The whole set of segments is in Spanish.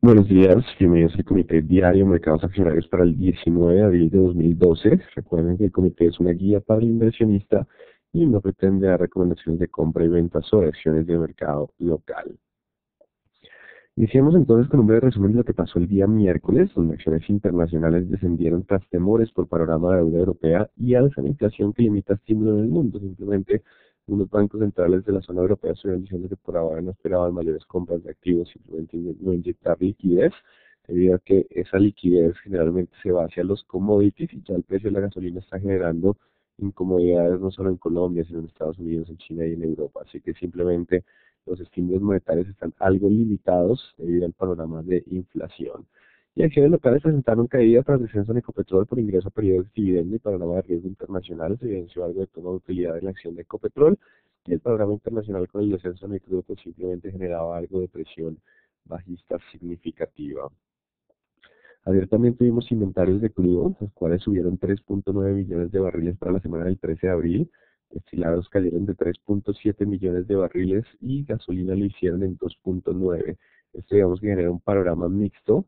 Buenos días, bienvenidos al Comité Diario de Mercados Accionarios para el 19 de abril de 2012. Recuerden que el comité es una guía para el inversionista y no pretende dar recomendaciones de compra y venta sobre acciones de mercado local. Iniciamos entonces con un breve resumen de lo que pasó el día miércoles, donde acciones internacionales descendieron tras temores por panorama de deuda europea y alza en inflación que limita estímulo en el mundo. Simplemente, unos bancos centrales de la zona europea estuvieron diciendo que por ahora no esperaban mayores compras de activos, simplemente no inyectar liquidez, debido a que esa liquidez generalmente se va hacia los commodities y ya el precio de la gasolina está generando incomodidades no solo en Colombia, sino en Estados Unidos, en China y en Europa. Así que simplemente los estímulos monetarios están algo limitados debido al panorama de inflación. Y acciones locales presentaron caída tras descenso en Ecopetrol por ingreso a periodos de dividendo y panorama de riesgo internacional. Se evidenció algo de tono de utilidad en la acción de Ecopetrol y el panorama internacional con el descenso en el crudo pues simplemente generaba algo de presión bajista significativa. Ayer también tuvimos inventarios de crudo, los cuales subieron 3.9 millones de barriles para la semana del 13 de abril. Destilados cayeron de 3.7 millones de barriles y gasolina lo hicieron en 2.9. Esto digamos que genera un panorama mixto.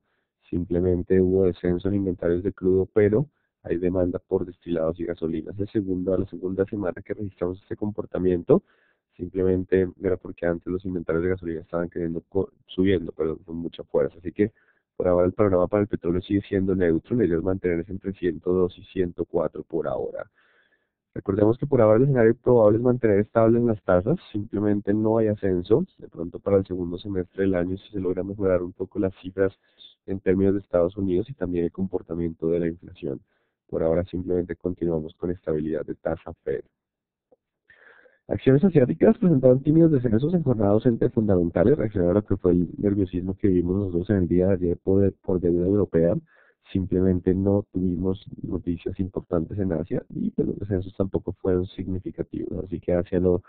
Simplemente hubo descenso en inventarios de crudo, pero hay demanda por destilados y gasolinas. La segunda semana que registramos este comportamiento, simplemente era porque antes los inventarios de gasolina estaban subiendo, pero con mucha fuerza. Así que por ahora el panorama para el petróleo sigue siendo neutro, la idea es mantenerse entre 102 y 104 por ahora. Recordemos que por ahora el escenario probable es mantener estables las tasas, simplemente no hay ascenso. De pronto para el segundo semestre del año si se logra mejorar un poco las cifras en términos de Estados Unidos y también el comportamiento de la inflación. Por ahora simplemente continuamos con estabilidad de tasa Fed. Acciones asiáticas presentaron tímidos descensos en jornada docente fundamentales, reaccionaron a lo que fue el nerviosismo que vimos nosotros en el día de ayer por deuda europea. Simplemente no tuvimos noticias importantes en Asia y pues, los descensos tampoco fueron significativos. Así que Asia no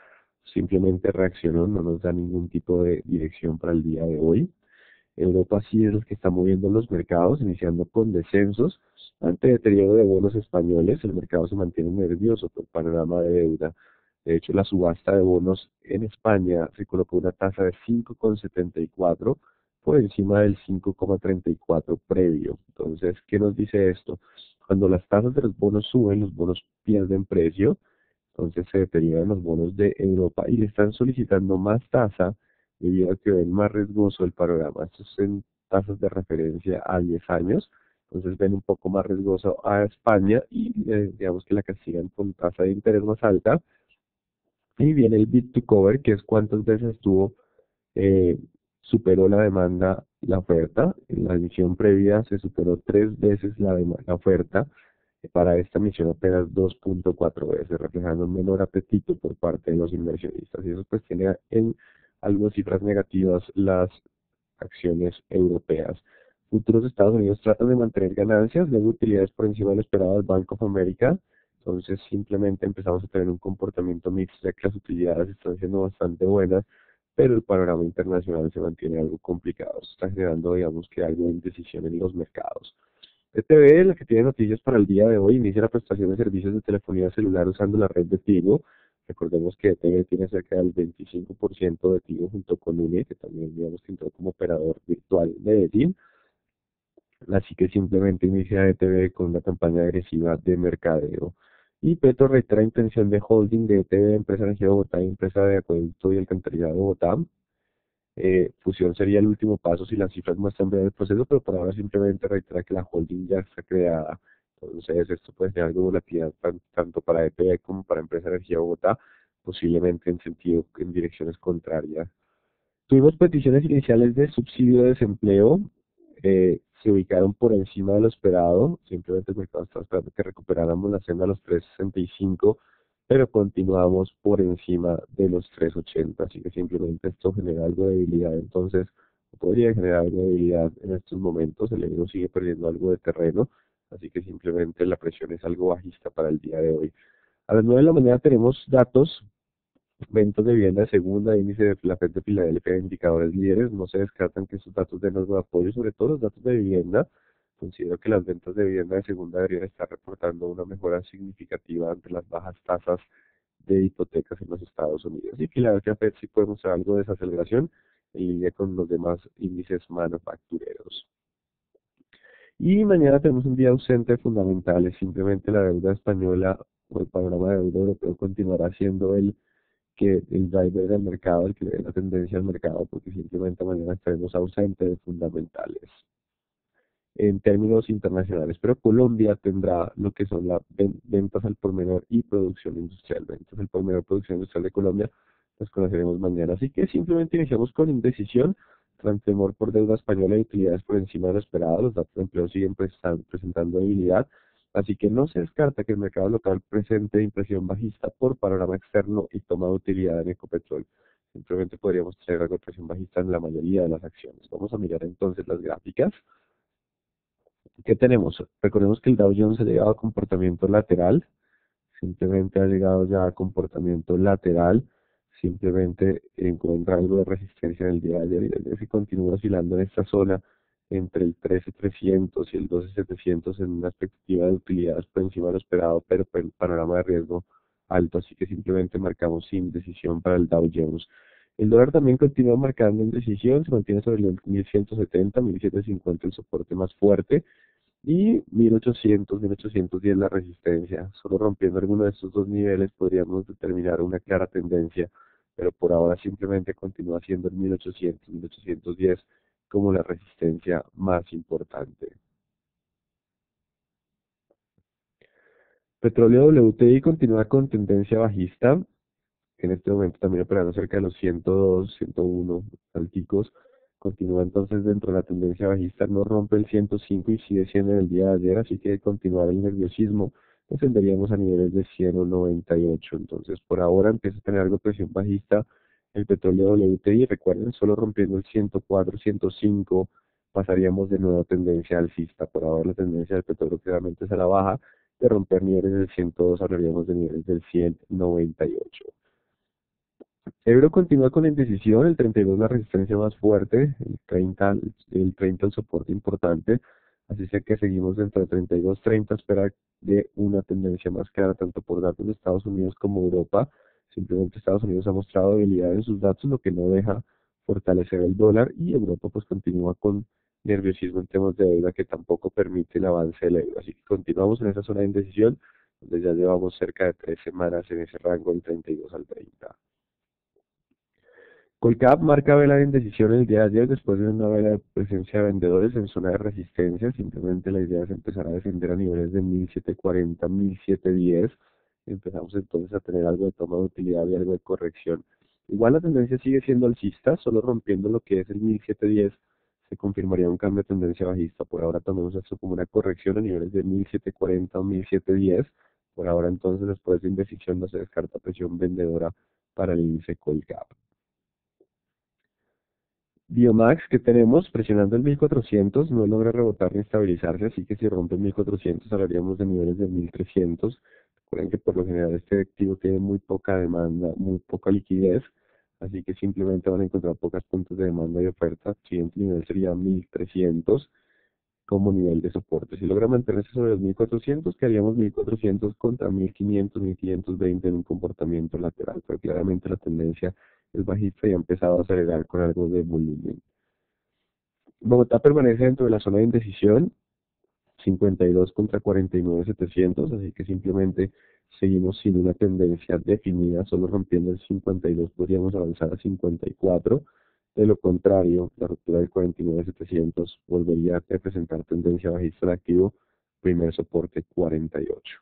simplemente reaccionó, no nos da ningún tipo de dirección para el día de hoy. Europa sí es el que está moviendo los mercados, iniciando con descensos. Ante deterioro de bonos españoles, el mercado se mantiene nervioso por panorama de deuda. De hecho, la subasta de bonos en España se colocó una tasa de 5,74 por encima del 5,34 previo. Entonces, ¿qué nos dice esto? Cuando las tasas de los bonos suben, los bonos pierden precio, entonces se deterioran los bonos de Europa y le están solicitando más tasa debido a que ven más riesgoso el panorama. Estos son tasas de referencia a 10 años, entonces ven un poco más riesgoso a España y digamos que la castigan con tasa de interés más alta. Y viene el bid to cover, que es cuántas veces eh, superó la demanda la oferta. En la emisión previa se superó 3 veces la oferta. Para esta misión apenas 2.4 veces, reflejando un menor apetito por parte de los inversionistas. Y eso pues tiene en algunas cifras negativas las acciones europeas. Futuros de Estados Unidos tratan de mantener ganancias, luego utilidades por encima de lo esperado del Bank of America. Entonces simplemente empezamos a tener un comportamiento mixto, ya que las utilidades están siendo bastante buenas, pero el panorama internacional se mantiene algo complicado. Esto está generando, digamos que algo de indecisión en los mercados. ETB, la que tiene noticias para el día de hoy, inicia la prestación de servicios de telefonía celular usando la red de Tigo. Recordemos que ETB tiene cerca del 25% de Tigo junto con UNE, que también digamos que entró como operador virtual de Medellín. Así que simplemente inicia ETB con una campaña agresiva de mercadeo. Y Petro reitera intención de holding de ETB, Empresa de Energía de Bogotá y Empresa de Acueducto y Alcantarillado de Bogotá. Fusión sería el último paso si las cifras muestran bien el proceso, pero por ahora simplemente reitera que la holding ya está creada. Entonces, esto puede ser algo de volatilidad tanto para EPB como para Empresa de Energía Bogotá, posiblemente en direcciones contrarias. Tuvimos peticiones iniciales de subsidio de desempleo, se ubicaron por encima de lo esperado, simplemente el mercado estaba esperando que recuperáramos la senda a los 3,65, pero continuamos por encima de los 3,80, así que simplemente esto genera algo de debilidad, entonces podría generar algo de debilidad en estos momentos, el euro sigue perdiendo algo de terreno, así que simplemente la presión es algo bajista para el día de hoy. A las 9 de la mañana tenemos datos. Ventas de vivienda de segunda, índice de la Fed de Filadelfia, indicadores líderes, no se descartan que estos datos den algo de apoyo, sobre todo los datos de vivienda. Considero que las ventas de vivienda de segunda deberían estar reportando una mejora significativa ante las bajas tasas de hipotecas en los Estados Unidos. Y Filadelfia Fed sí puede mostrar algo de desaceleración, en línea con los demás índices manufactureros. Y mañana tenemos un día ausente de fundamentales, simplemente la deuda española o el panorama de deuda europeo continuará siendo el driver del mercado, el que le dé la tendencia al mercado, porque simplemente mañana estaremos ausentes de fundamentales en términos internacionales, pero Colombia tendrá lo que son las ventas al por menor y producción industrial. Ventas al por menor, producción industrial de Colombia, las conoceremos mañana. Así que simplemente iniciamos con indecisión, tras temor por deuda española y utilidades por encima de lo esperado. Los datos de empleo siguen presentando debilidad, así que no se descarta que el mercado local presente impresión bajista por panorama externo y toma de utilidad en Ecopetrol. Simplemente podríamos tener algo de presión bajista en la mayoría de las acciones. Vamos a mirar entonces las gráficas. ¿Qué tenemos? Recordemos que el Dow Jones ha llegado a comportamiento lateral, simplemente ha llegado ya a comportamiento lateral, simplemente encuentra algo de resistencia en el día de ayer y desde que continúa oscilando en esta zona entre el 13.300 y el 12.700 en una expectativa de utilidades por encima de lo esperado, pero con panorama de riesgo alto, así que simplemente marcamos indecisión para el Dow Jones. El dólar también continúa marcando indecisión, se mantiene sobre los 1170, 1750 el soporte más fuerte, y 1800, 1810 la resistencia. Solo rompiendo alguno de estos dos niveles podríamos determinar una clara tendencia, pero por ahora simplemente continúa siendo el 1800, 1810 como la resistencia más importante. Petróleo WTI continúa con tendencia bajista, en este momento también operando cerca de los 102, 101 alticos. Continúa entonces dentro de la tendencia bajista, no rompe el 105 y sigue siendo en el día de ayer, así que continuar el nerviosismo, descenderíamos a niveles de 198. Entonces por ahora empieza a tener algo de presión bajista el petróleo WTI, recuerden, solo rompiendo el 104, 105 pasaríamos de nuevo a tendencia alcista. Por ahora la tendencia del petróleo claramente es a la baja, de romper niveles del 102 hablaríamos de niveles del 198. Euro continúa con la indecisión, el 32 la resistencia más fuerte, el 30 el soporte importante, así sea que seguimos dentro de 32-30, espera de una tendencia más clara tanto por datos de Estados Unidos como Europa. Simplemente Estados Unidos ha mostrado debilidad en sus datos, lo que no deja fortalecer el dólar, y Europa pues continúa con nerviosismo en temas de deuda que tampoco permite el avance del euro. Así que continuamos en esa zona de indecisión, donde ya llevamos cerca de 3 semanas en ese rango del 32 al 30. Colcap marca vela de indecisión el día de ayer después de una vela de presencia de vendedores en zona de resistencia. Simplemente la idea es empezar a defender a niveles de 1740, 1710. Empezamos entonces a tener algo de toma de utilidad y algo de corrección. Igual la tendencia sigue siendo alcista, solo rompiendo lo que es el 1710 se confirmaría un cambio de tendencia bajista. Por ahora tomemos esto como una corrección a niveles de 1740 o 1710. Por ahora entonces después de indecisión no se descarta presión vendedora para el índice Colcap. Biomax que tenemos presionando el 1400 no logra rebotar ni estabilizarse, así que si rompe el 1400 hablaríamos de niveles de 1300. Recuerden que por lo general este activo tiene muy poca demanda, muy poca liquidez, así que simplemente van a encontrar pocos puntos de demanda y oferta. El siguiente nivel sería 1300 como nivel de soporte. Si logra mantenerse sobre los 1400, quedaríamos 1400 contra 1500, 1520 en un comportamiento lateral, pero claramente la tendencia es bajista y ha empezado a acelerar con algo de volumen. Bogotá permanece dentro de la zona de indecisión, 52 contra 49.700, así que simplemente seguimos sin una tendencia definida, solo rompiendo el 52 podríamos avanzar a 54. De lo contrario, la ruptura del 49.700 volvería a presentar tendencia bajista al activo, primer soporte 48.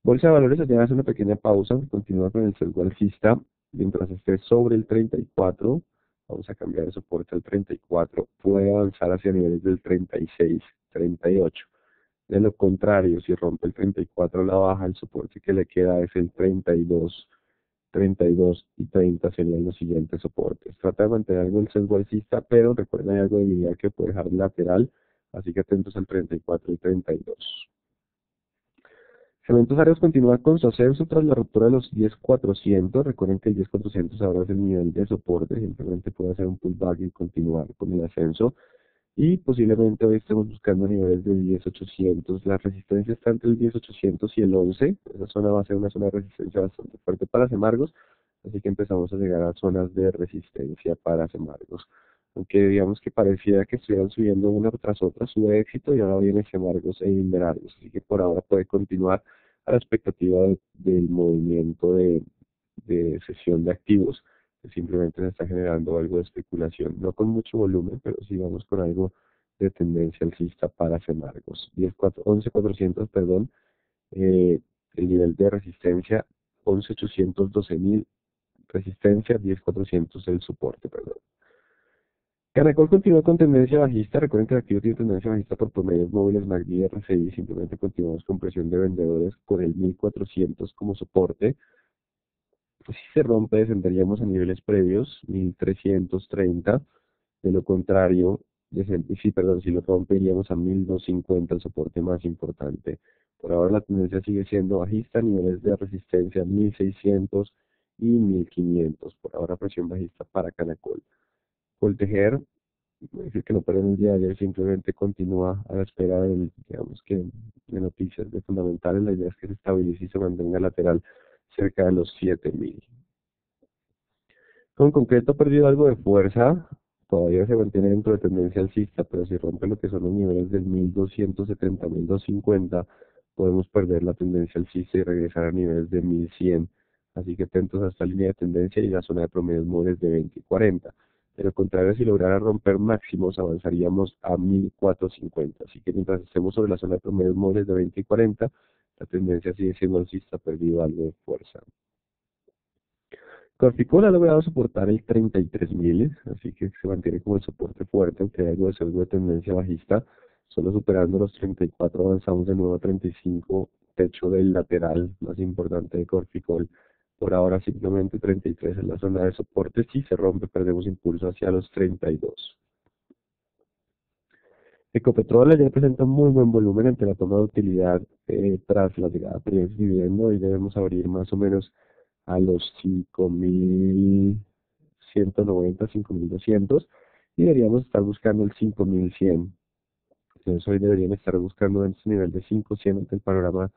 Bolsa de valores allá hace una pequeña pausa, continúa con el sesgo alcista, mientras esté sobre el 34, vamos a cambiar el soporte al 34, puede avanzar hacia niveles del 36, 38. De lo contrario, si rompe el 34 a la baja, el soporte que le queda es el 32, 32 y 30 serían los siguientes soportes. Trata de mantener algo el sesgo alcista, pero recuerden hay algo de debilidad que puede dejar lateral, así que atentos al 34 y 32. Cementos Arias continúa con su ascenso tras la ruptura de los 10.400. Recuerden que el 10.400 ahora es el nivel de soporte, simplemente puede hacer un pullback y continuar con el ascenso. Y posiblemente hoy estemos buscando niveles de 10.800. La resistencia está entre el 10.800 y el 11. Esa zona va a ser una zona de resistencia bastante fuerte para Semargos. así que empezamos a llegar a zonas de resistencia para Semargos. Aunque digamos que parecía que estuvieran subiendo una tras otra, sube Éxito y ahora viene Semargos e Inverargos, así que por ahora puede continuar a la expectativa del movimiento de sesión de activos, que simplemente se está generando algo de especulación, no con mucho volumen, pero sí vamos con algo de tendencia alcista para Semargos. 11.400, perdón, el nivel de resistencia 11.800, 12.000 resistencia, 10.400 el soporte, perdón. Canacol continúa con tendencia bajista. Recuerden que el activo tiene tendencia bajista por promedios móviles MACD y RSI. Simplemente continuamos con presión de vendedores con el 1400 como soporte. Si se rompe, descenderíamos a niveles previos, 1330. De lo contrario, si lo rompe, iríamos a 1250, el soporte más importante. Por ahora la tendencia sigue siendo bajista, niveles de resistencia 1600 y 1500. Por ahora presión bajista para Canacol. Coltejer, decir que no perdió en el día de ayer, simplemente continúa a la espera digamos que, de noticias de fundamentales. La idea es que se estabilice y se mantenga lateral cerca de los 7000. Con concreto ha perdido algo de fuerza, todavía se mantiene dentro de tendencia alcista, pero si rompe lo que son los niveles del 1270, 1250, podemos perder la tendencia alcista y regresar a niveles de 1100. Así que atentos a esta línea de tendencia y la zona de promedios móviles de 20 y 40. De lo contrario, si lograra romper máximos, avanzaríamos a 1450. Así que mientras estemos sobre la zona de promedios móviles de 20 y 40, la tendencia sigue siendo alcista, ha perdido algo de fuerza. Corficol ha logrado soportar el 33.000, así que se mantiene como el soporte fuerte, aunque hay algo de sesgo de tendencia bajista. Solo superando los 34 avanzamos de nuevo a 35, techo del lateral más importante de Corficol. Por ahora simplemente 33 es la zona de soporte. Si se rompe, perdemos impulso hacia los 32. Ecopetrol ayer presenta un muy buen volumen ante la toma de utilidad tras la llegada de periodos dividendo. Hoy debemos abrir más o menos a los 5.190, 5.200 y deberíamos estar buscando el 5.100. Entonces hoy deberían estar buscando en este nivel de 5.100 ante el panorama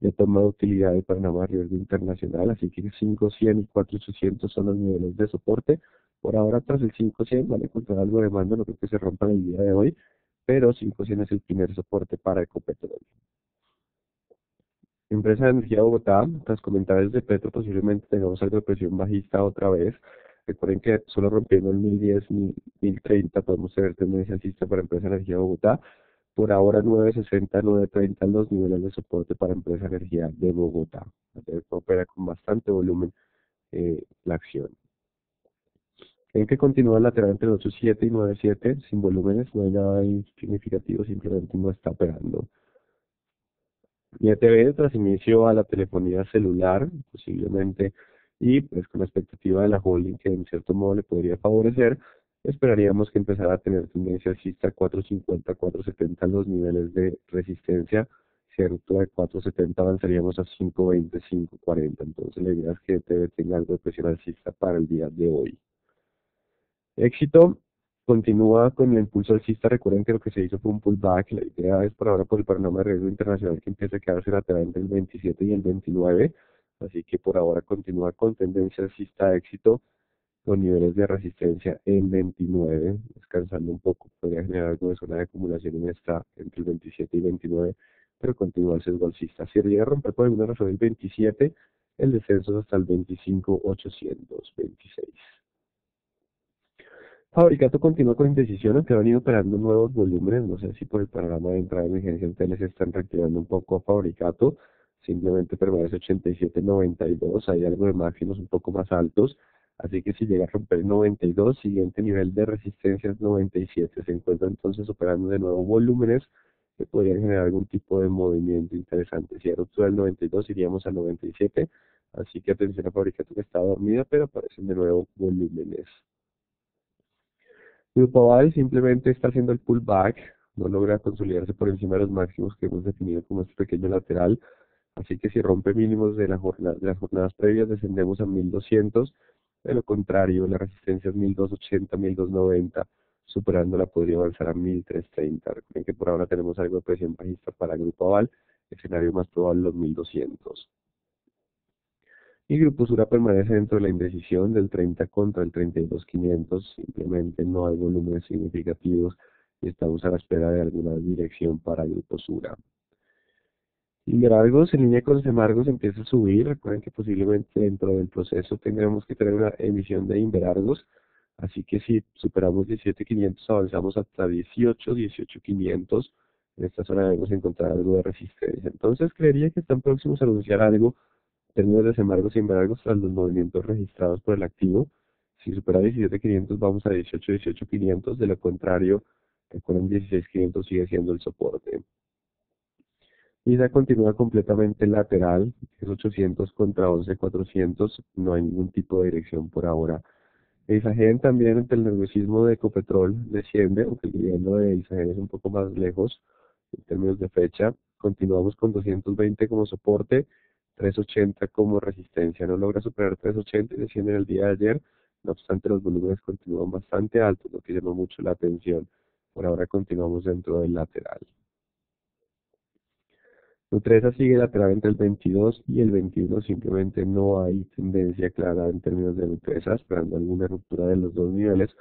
de toma de utilidad de Panamá a riesgo internacional, así que 5.100 y 4.800 son los niveles de soporte. Por ahora tras el 5.100 van a encontrar algo de mando, no creo que se rompan el día de hoy, pero 5.100 es el primer soporte para Ecopetrol. Empresa de Energía de Bogotá, tras comentarios de Petro, posiblemente tengamos algo de presión bajista otra vez. Recuerden que solo rompiendo el 1010, 1030 podemos tener tendencia alcista para Empresa de Energía de Bogotá. Por ahora 960, 930 los niveles de soporte para Empresa de Energía de Bogotá. Opera con bastante volumen la acción. En que continúa lateral entre 8.7 y 9.7, sin volúmenes, no hay nada significativo, simplemente no está operando. Y ETB tras inicio a la telefonía celular, posiblemente, y pues con la expectativa de la holding que en cierto modo le podría favorecer, esperaríamos que empezara a tener tendencia alcista 450, 470 los niveles de resistencia, cierto de 470 avanzaríamos a 520, 540, entonces la idea es que ETB tenga algo de presión alcista para el día de hoy. Éxito continúa con el impulso alcista. Recuerden que lo que se hizo fue un pullback. La idea es por ahora por el panorama de riesgo internacional que empiece a quedarse lateral entre el 27 y el 29. Así que por ahora continúa con tendencia alcista Éxito con niveles de resistencia en 29, descansando un poco. Podría generar algo de zona de acumulación en esta entre el 27 y 29, pero continúa el sesgo alcista. Si llega a romper por alguna razón el 27, el descenso es hasta el 25.826. Fabricato continúa con indecisiones que han ido operando nuevos volúmenes. No sé si por el panorama de entrada de emergencia en tele se están reactivando un poco a Fabricato. Simplemente permanece 87.92. Hay algo de máximos un poco más altos. Así que si llega a romper 92, siguiente nivel de resistencia es 97. Se encuentra entonces operando de nuevo volúmenes que podrían generar algún tipo de movimiento interesante. Si hay ruptura del 92, iríamos a 97. Así que atención a Fabricato que está dormida, pero aparecen de nuevo volúmenes. Grupo Aval simplemente está haciendo el pullback, no logra consolidarse por encima de los máximos que hemos definido como este pequeño lateral, así que si rompe mínimos de las jornadas previas descendemos a 1200, de lo contrario la resistencia es 1280, 1290, superándola podría avanzar a 1330. Recuerden que por ahora tenemos algo de presión bajista para el Grupo Aval, escenario más probable los 1200. Y Grupo Sura permanece dentro de la indecisión del 30 contra el 32.500, simplemente no hay volúmenes significativos y estamos a la espera de alguna dirección para Grupo Sura. Inverargos en línea con Semargos empieza a subir. Recuerden que posiblemente dentro del proceso tendremos que tener una emisión de Inverargos. Así que si superamos 17.500 avanzamos hasta 18.500. En esta zona debemos encontrar algo de resistencia. Entonces creería que están próximos a anunciar algo en términos de Semargos y Inverargos tras los movimientos registrados por el activo. Si supera 17.500 vamos a 18.500. De lo contrario, recuerden 16.500 sigue siendo el soporte. ISA continúa completamente lateral, es 800 contra 11.400, no hay ningún tipo de dirección por ahora. Isagen también ante el nerviosismo de Ecopetrol desciende, aunque el dividendo de Isagen es un poco más lejos en términos de fecha. Continuamos con 220 como soporte, 380 como resistencia. No logra superar 380 y desciende en el día de ayer. No obstante, los volúmenes continúan bastante altos, lo que llama mucho la atención. Por ahora continuamos dentro del lateral. Nutresa sigue lateral entre el 22 y el 21, simplemente no hay tendencia clara en términos de Nutresa, esperando alguna ruptura de los dos niveles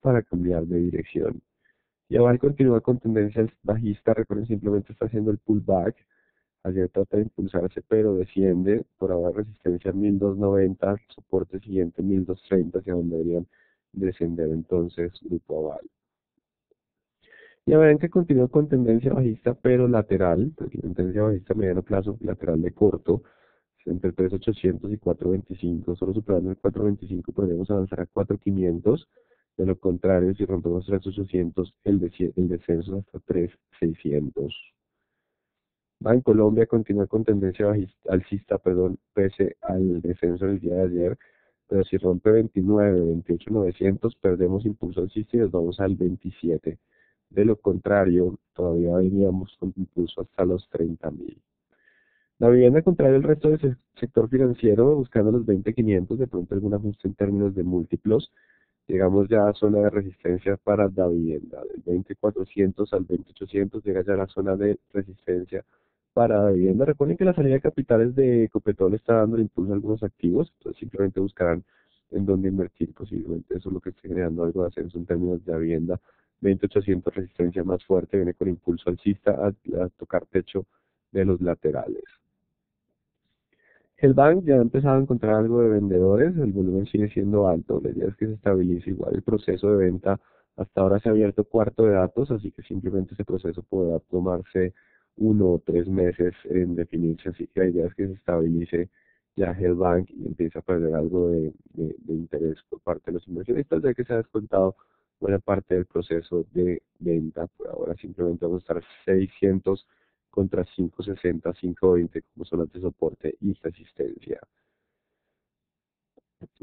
para cambiar de dirección. Y Aval continúa con tendencia bajista, recuerden simplemente está haciendo el pullback, ayer trata de impulsarse pero desciende, por ahora resistencia 1290, soporte siguiente 1230, hacia donde deberían descender entonces Grupo Aval. Ya ven que continúa con tendencia bajista, pero lateral, tendencia bajista a mediano plazo, lateral de corto, entre 3.800 y 4.25, solo superando el 4.25 podríamos avanzar a 4.500, de lo contrario, si rompemos 3.800, el descenso hasta 3.600. Colombia continúa con tendencia bajista, alcista, pese al descenso del día de ayer, pero si rompe 29, 28.900, perdemos impulso alcista y nos vamos al 27. De lo contrario, todavía veníamos con impulso hasta los 30.000. La vivienda, contrario al resto del sector financiero, buscando los 20.500, de pronto algún ajuste en términos de múltiplos. Llegamos ya a zona de resistencia para la vivienda. Del 20.400 al 20.800 llega ya a la zona de resistencia para la vivienda. Recuerden que la salida de capitales de Ecopetrol está dando el impulso a algunos activos, entonces simplemente buscarán en dónde invertir, posiblemente eso es lo que esté generando algo de ascenso en términos de la vivienda. 20.800 resistencia más fuerte, viene con impulso alcista a tocar techo de los laterales. El bank ya ha empezado a encontrar algo de vendedores, el volumen sigue siendo alto, la idea es que se estabilice igual el proceso de venta. Hasta ahora se ha abierto cuarto de datos, así que simplemente ese proceso podrá tomarse 1 o 3 meses en definirse, así que la idea es que se estabilice ya el bank y empiece a perder algo de interés por parte de los inversionistas, ya que se ha descontado buena parte del proceso de venta. Por ahora simplemente vamos a estar 600 contra 560, 520 como zonas de soporte y resistencia.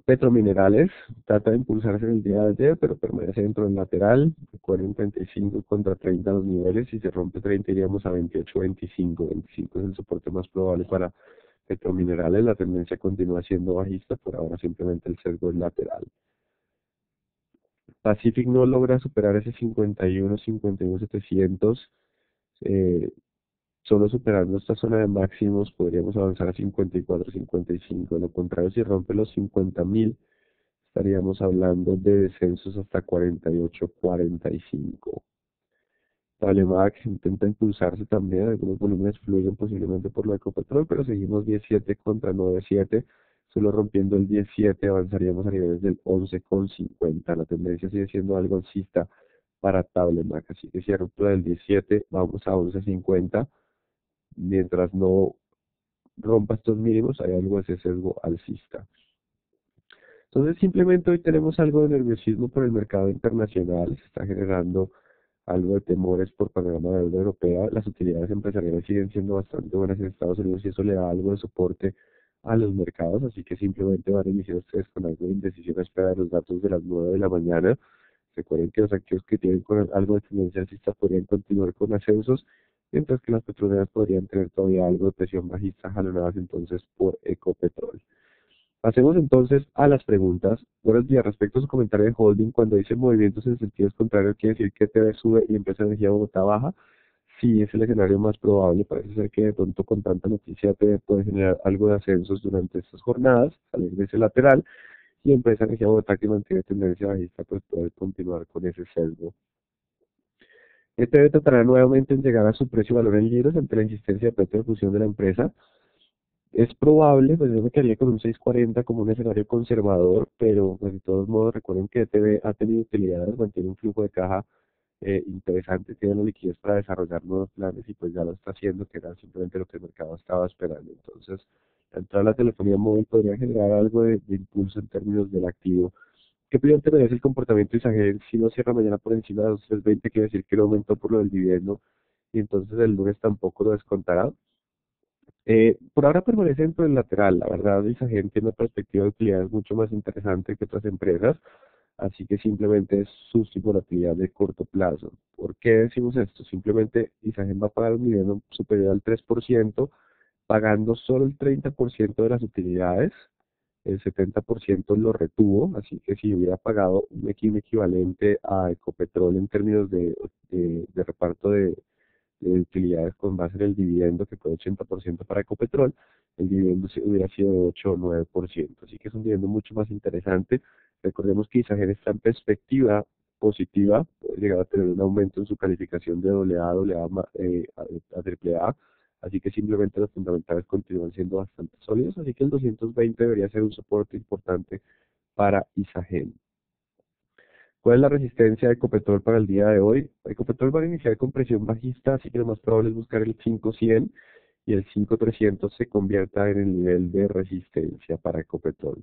Petrominerales trata de impulsarse en el día de ayer, pero permanece dentro del lateral. Recuerden 35 contra 30 los niveles. Si se rompe 30 iríamos a 28, 25. 25 es el soporte más probable para Petrominerales. La tendencia continúa siendo bajista, por ahora simplemente el sesgo es lateral. Pacific no logra superar ese 51, 51, 700. Solo superando esta zona de máximos podríamos avanzar a 54, 55. De lo contrario, si rompe los 50.000, estaríamos hablando de descensos hasta 48, 45. Tablemag intenta impulsarse también, algunos volúmenes fluyen posiblemente por lo de Ecopetrol, pero seguimos 17 contra 9.7, solo rompiendo el 17 avanzaríamos a niveles del 11,50. La tendencia sigue siendo algo alcista para Tablemag, así que si hay ruptura del 17 vamos a 11.50. Mientras no rompa estos mínimos, hay algo de ese sesgo alcista. Entonces, simplemente hoy tenemos algo de nerviosismo por el mercado internacional, se está generando algo de temores por panorama de deuda europea. Las utilidades empresariales siguen siendo bastante buenas en Estados Unidos y eso le da algo de soporte a los mercados, así que simplemente van a iniciar ustedes con algo de indecisión a espera de los datos de las 9 de la mañana. Recuerden que los activos que tienen con algo de tendencia alcista podrían continuar con ascensos, mientras que las petroleras podrían tener todavía algo de presión bajista jalonadas entonces por Ecopetrol. Pasemos entonces a las preguntas. Buenos días, respecto a su comentario de holding, cuando dice movimientos en sentidos contrarios, quiere decir que TV sube y Empresa de Energía Bogotá baja. Sí, es el escenario más probable. Parece ser que de pronto con tanta noticia te puede generar algo de ascensos durante estas jornadas, salir de ese lateral y empresa energía Bogotá que mantiene tendencia bajista pues puede continuar con ese sesgo. Este tratará nuevamente en llegar a su precio y valor en libras ante la insistencia de Petro de fusión de la empresa. Es probable, pues yo me quedaría con un 6.40 como un escenario conservador, pero pues, de todos modos recuerden que ETB ha tenido utilidades, mantiene un flujo de caja interesante, tiene la liquidez para desarrollar nuevos planes y pues ya lo está haciendo, que era simplemente lo que el mercado estaba esperando. Entonces, la entrada de la telefonía móvil podría generar algo de impulso en términos del activo. ¿Qué opinión te merece el comportamiento de Isagen si no cierra mañana por encima de los 3.20? Quiere decir que no aumentó por lo del dividendo y entonces el lunes tampoco lo descontará. Por ahora permanece dentro del lateral, la verdad, Isagen tiene una perspectiva de utilidades mucho más interesante que otras empresas, así que simplemente es su volatilidad de corto plazo. ¿Por qué decimos esto? Simplemente Isagen va a pagar un dividendo superior al 3%, pagando solo el 30% de las utilidades, el 70% lo retuvo, así que si hubiera pagado un equivalente a Ecopetrol en términos de reparto de utilidades con base en el dividendo, que fue 80% para Ecopetrol, el dividendo hubiera sido de 8 o 9%. Así que es un dividendo mucho más interesante. Recordemos que Isagen está en perspectiva positiva, puede llegar a tener un aumento en su calificación de AA a AAA, así que simplemente los fundamentales continúan siendo bastante sólidos, así que el 220 debería ser un soporte importante para Isagen. ¿Cuál es la resistencia de Ecopetrol para el día de hoy? Ecopetrol va a iniciar con presión bajista, así que lo más probable es buscar el 5.100 y el 5.300 se convierta en el nivel de resistencia para Ecopetrol.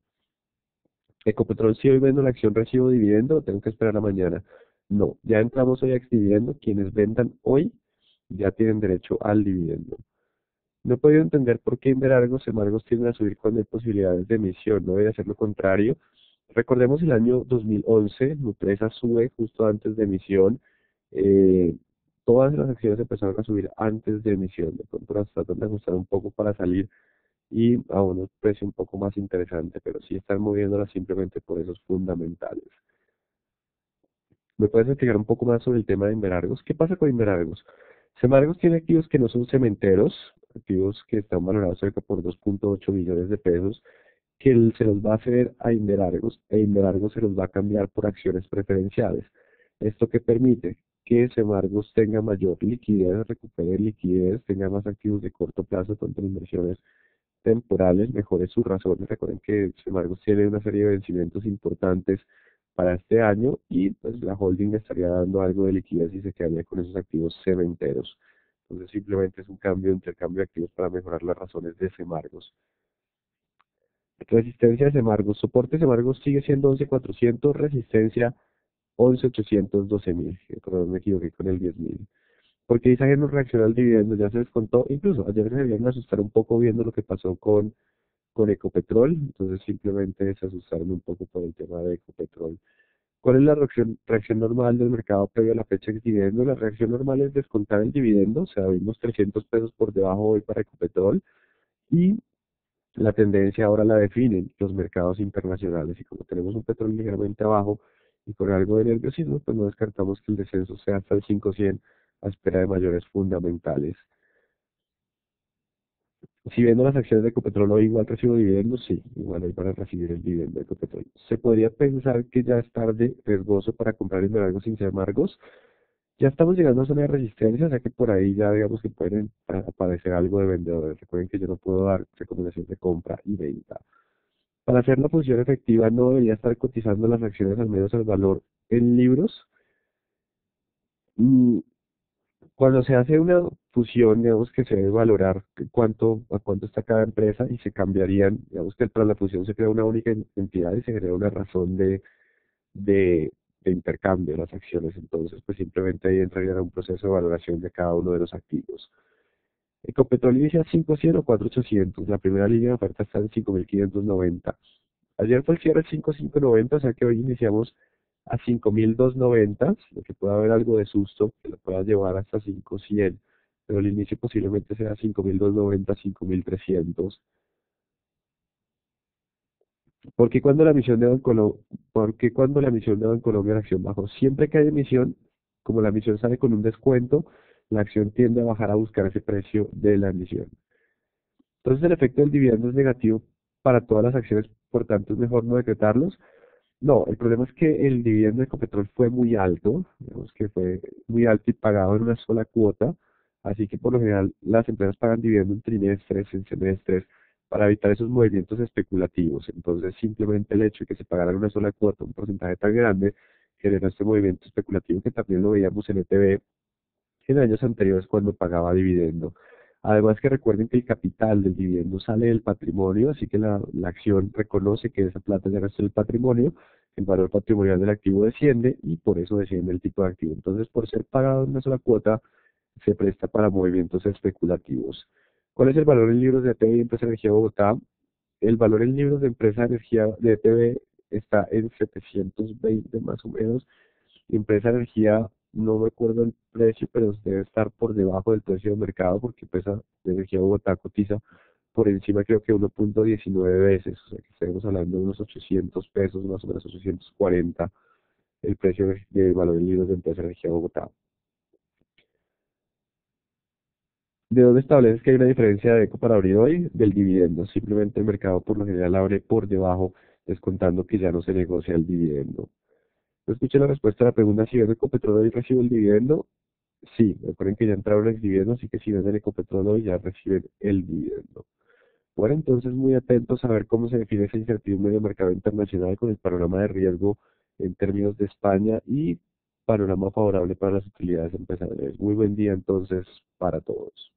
Ecopetrol, si hoy vendo la acción recibo dividendo, tengo que esperar a mañana. No, ya entramos hoy a dividendo, quienes vendan hoy ya tienen derecho al dividendo. No he podido entender por qué Inverargos tienden a subir cuando hay posibilidades de emisión, no debe hacer lo contrario. Recordemos el año 2011, Nutresa sube justo antes de emisión, eh, todas las acciones empezaron a subir antes de emisión, de pronto las tratan de ajustar un poco para salir y a un precio un poco más interesante, pero sí están moviéndolas simplemente por esos fundamentales. ¿Me puedes explicar un poco más sobre el tema de Inverargos? ¿Qué pasa con Inverargos? Semargos tiene activos que no son cementeros, activos que están valorados cerca por 2.8 billones de pesos, que se los va a ceder a Inverargos e Inverargos se los va a cambiar por acciones preferenciales. ¿Esto qué permite? Que Semargos tenga mayor liquidez, recupere liquidez, tenga más activos de corto plazo contra inversiones temporales, mejore sus razones. Recuerden que Semargos tiene una serie de vencimientos importantes para este año y pues la holding estaría dando algo de liquidez y se quedaría con esos activos cementeros. Entonces simplemente es un cambio de intercambio de activos para mejorar las razones de Semargos. Resistencia de Semargos, soporte de Semargos sigue siendo 11.400, resistencia 11.800, 12.000. No me equivoqué con el 10.000. Porque Isagen no reacciona al dividendo, ya se descontó, incluso ayer se debían asustar un poco viendo lo que pasó con Ecopetrol, entonces simplemente se asustaron un poco por el tema de Ecopetrol. ¿Cuál es la reacción normal del mercado previo a la fecha de dividendo? La reacción normal es descontar el dividendo, o sea, vimos 300 pesos por debajo hoy para Ecopetrol y la tendencia ahora la definen los mercados internacionales y como tenemos un petróleo ligeramente abajo y con algo de nerviosismo, pues no descartamos que el descenso sea hasta el 500 a espera de mayores fundamentales. Si viendo las acciones de Ecopetrol hoy igual recibo dividendos, sí, igual hoy para recibir el dividendo de Ecopetrol. ¿Se podría pensar que ya es tarde, riesgoso para comprar Inverargos sin ser amargos? Ya estamos llegando a zona de resistencia, o sea que por ahí ya digamos que pueden aparecer algo de vendedores. Recuerden que yo no puedo dar recomendaciones de compra y venta. Para hacer la fusión efectiva no debería estar cotizando las acciones al menos el valor en libros. Mm, Cuando se hace una fusión, digamos que se debe valorar a cuánto está cada empresa y se cambiarían, digamos que tras la fusión se crea una única entidad y se genera una razón de, de intercambio de las acciones. Entonces, pues simplemente ahí entraría un proceso de valoración de cada uno de los activos. Ecopetrol inicia 5.100 o 4.800. La primera línea de oferta está en 5.590. Ayer fue el cierre 5.590, o sea que hoy iniciamos a 5.290, lo que puede haber algo de susto que lo pueda llevar hasta 5.100, pero el inicio posiblemente sea 5.290, 5.300. Porque cuando la emisión de Bancolombia, porque cuando la emisión de Bancolombia la acción bajó, siempre que hay emisión, como la emisión sale con un descuento, la acción tiende a bajar a buscar ese precio de la emisión. Entonces el efecto del dividendo es negativo para todas las acciones, por tanto es mejor no decretarlos. No, el problema es que el dividendo de Ecopetrol fue muy alto, digamos que fue muy alto y pagado en una sola cuota, así que por lo general las empresas pagan dividendo en trimestres, en semestres, para evitar esos movimientos especulativos. Entonces simplemente el hecho de que se pagara en una sola cuota un porcentaje tan grande genera este movimiento especulativo que también lo veíamos en ETB en años anteriores cuando pagaba dividendo. Además que recuerden que el capital del dividendo sale del patrimonio, así que la acción reconoce que esa plata ya no está en el patrimonio, el valor patrimonial del activo desciende y por eso desciende el tipo de activo. Entonces, por ser pagado en una sola cuota, se presta para movimientos especulativos. ¿Cuál es el valor en libros de ETB y Empresa Energía Bogotá? El valor en libros de Empresa Energía de ETB está en 720 más o menos. Empresa Energía, no me acuerdo el precio, pero debe estar por debajo del precio de mercado porque Empresa de Energía Bogotá cotiza por encima creo que 1.19 veces, o sea que estamos hablando de unos 800 pesos, más o menos 840 el precio de valor en libros de Empresa Energía Bogotá. ¿De dónde estableces que hay una diferencia de eco para abrir hoy? Del dividendo. Simplemente el mercado por lo general abre por debajo, descontando que ya no se negocia el dividendo. No escuché la respuesta a la pregunta si vende Ecopetrol hoy recibe el dividendo. Sí, recuerden que ya entraron el dividendo, así que si venden Ecopetrol hoy ya reciben el dividendo. Bueno, entonces muy atentos a ver cómo se define esa incertidumbre del mercado internacional con el panorama de riesgo en términos de España y panorama favorable para las utilidades empresariales. Muy buen día entonces para todos.